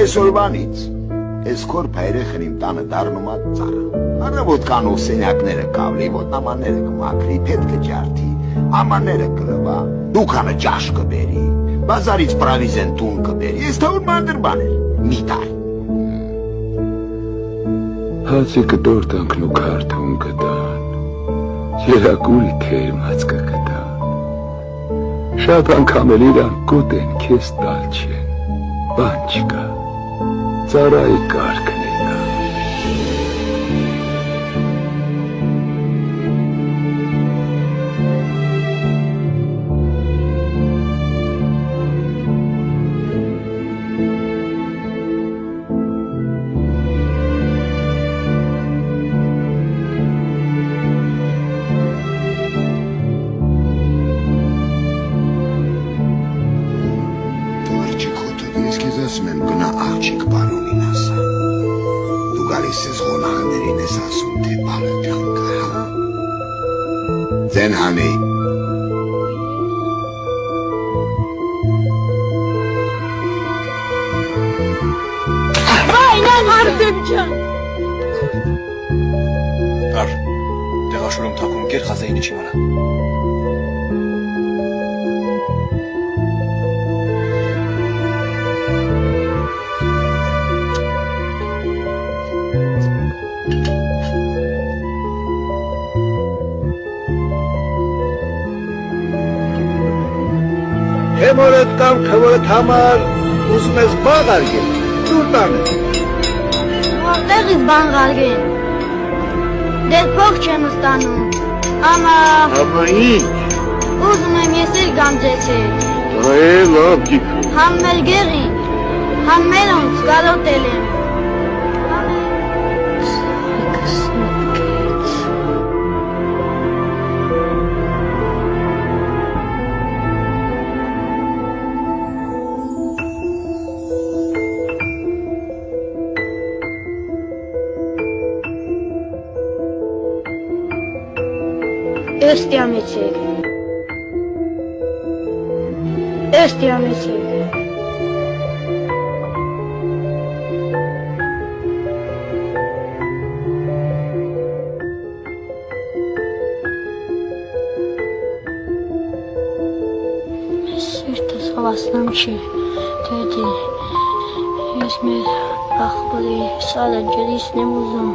Այսօրվանից ես քոր փայրեխն իմ տանը դառնում ա ծառա։ Առավոտ կանող սենյակները կավլի, ոտնամանները կմաքրի, պետքը ջարդի, ամանները կլվա, դուքանը ճաշ կբերի, բազարից պրավիզեն տուն կբերի, ես թավոր մանրբան էր, մի տար։ Հացի կտորտանքն ու քարթուն կտան, երակուրի թերմած կկտան, շատ անգամ էլ իրան կոտ են քեզ տալ չեն, բան չկա, ծառայի կարգն է նա։ Ասում գնա աղջիկ պարոնին ասա, դու գալիս ես հոնահաներին ես ասում, թե բալըտան կա, հա, ձեն համի, Վայնան արդեմ ճան, Կար, տեղաշուրում թակում կեր խազայինը չի վարա Թեմորդ կամ թվորդ համար ուզում ես բաղ արգել, դուր տանը։ որտեղից բան գարգեն, դեր փող չեմ ստանում, Ամա ինչ։ ուզում եմ ես էլ գամ ձեզ հետ, Լավ գիք։ համ մեր գեղին, համ մերոնց գալոտել եմ, Ըստյամեցեք, սիրտս հավասնամ չի, դեդի, ես մեր աղբորի սալը ջրիսն եմ ուզում,